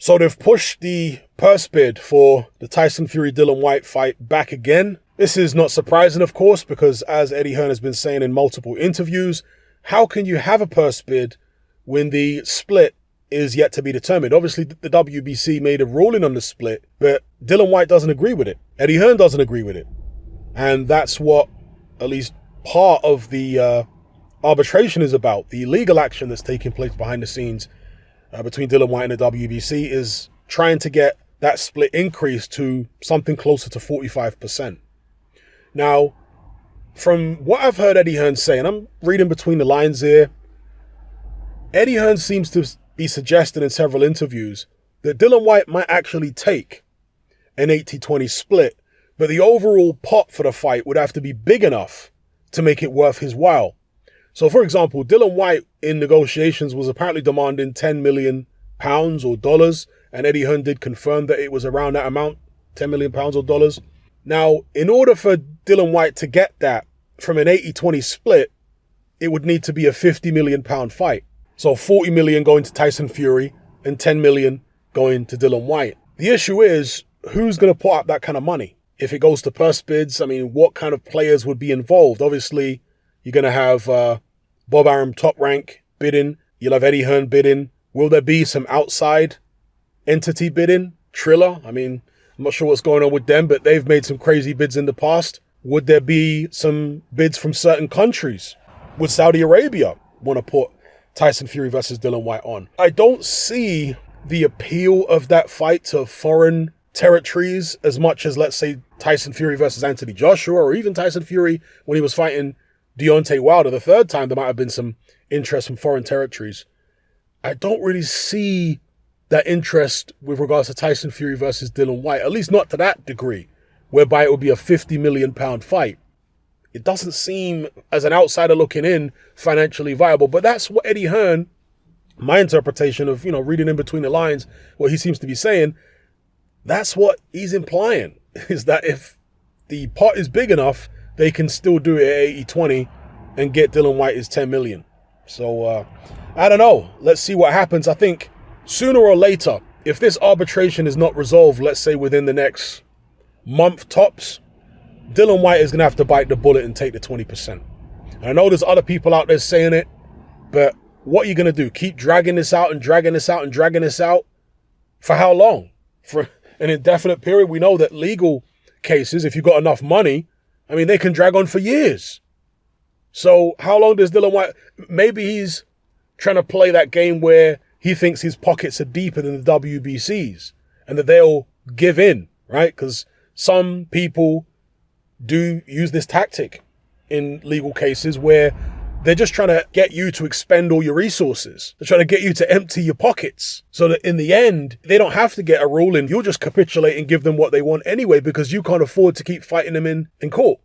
So they've pushed the purse bid for the Tyson Fury-Dillian Whyte fight back again. This is not surprising, of course, because as Eddie Hearn has been saying in multiple interviews, how can you have a purse bid when the split is yet to be determined? Obviously, the WBC made a ruling on the split, but Dillian Whyte doesn't agree with it. Eddie Hearn doesn't agree with it. And that's what at least part of the arbitration is about. The legal action that's taking place behind the scenes between Dillian Whyte and the WBC is trying to get that split increased to something closer to 45%. Now, from what I've heard Eddie Hearn say, and I'm reading between the lines here, Eddie Hearn seems to be suggesting in several interviews that Dillian Whyte might actually take an 80-20 split, but the overall pot for the fight would have to be big enough to make it worth his while. So, for example, Dillian Whyte in negotiations was apparently demanding £10 million or dollars, and Eddie Hearn did confirm that it was around that amount, £10 million or dollars. Now, in order for Dillian Whyte to get that from an 80-20 split, it would need to be a £50 million fight. So 40 million going to Tyson Fury and 10 million going to Dillian Whyte. The issue is, who's going to put up that kind of money? If it goes to purse bids, I mean, what kind of players would be involved? Obviously, you're going to have Bob Arum Top Rank bidding. You'll have Eddie Hearn bidding. Will there be some outside entity bidding? Triller? I mean, I'm not sure what's going on with them, but they've made some crazy bids in the past. Would there be some bids from certain countries? Would Saudi Arabia want to put Tyson Fury versus Dillian Whyte on? I don't see the appeal of that fight to foreign territories as much as, let's say, Tyson Fury versus Anthony Joshua, or even Tyson Fury when he was fighting Deontay Wilder the third time. There might have been some interest from foreign territories. I don't really see that interest with regards to Tyson Fury versus Dillian Whyte, at least not to that degree, whereby it would be a £50 million fight. It doesn't seem, as an outsider looking in, financially viable. But that's what Eddie Hearn, my interpretation of, reading in between the lines, what he seems to be saying, that's what he's implying, is that if the pot is big enough, they can still do it at 80-20 and get Dillian Whyte his 10 million. So, I don't know. Let's see what happens. I think sooner or later, if this arbitration is not resolved, let's say within the next month tops, Dillian Whyte is going to have to bite the bullet and take the 20%. And I know there's other people out there saying it, but what are you going to do? Keep dragging this out and dragging this out and dragging this out? For how long? For an indefinite period? We know that legal cases, if you've got enough money, I mean, they can drag on for years. So how long does Dillian Whyte... Maybe he's trying to play that game where he thinks his pockets are deeper than the WBC's and that they'll give in, right? Because some people do use this tactic in legal cases where they're just trying to get you to expend all your resources. They're trying to get you to empty your pockets so that in the end, they don't have to get a ruling. You'll just capitulate and give them what they want anyway because you can't afford to keep fighting them in court.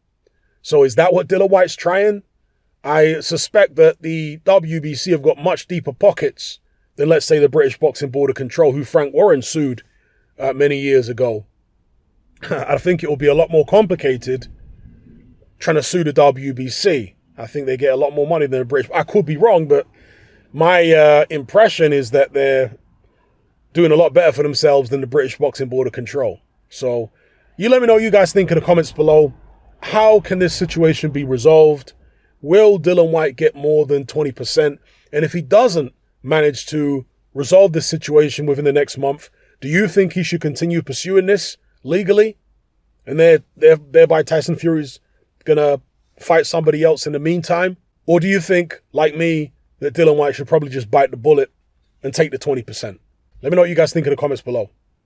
So is that what Dillian Whyte's trying? I suspect that the WBC have got much deeper pockets than, let's say, the British Boxing Board of Control, who Frank Warren sued many years ago. I think it will be a lot more complicated trying to sue the WBC. I think they get a lot more money than the British. I could be wrong, but my impression is that they're doing a lot better for themselves than the British Boxing Board of Control. So you let me know what you guys think in the comments below. How can this situation be resolved? Will Dillian Whyte get more than 20%? And if he doesn't manage to resolve this situation within the next month, do you think he should continue pursuing this legally? And thereby Tyson Fury's going to fight somebody else in the meantime? Or do you think, like me, that Dillian Whyte should probably just bite the bullet and take the 20%? Let me know what you guys think in the comments below.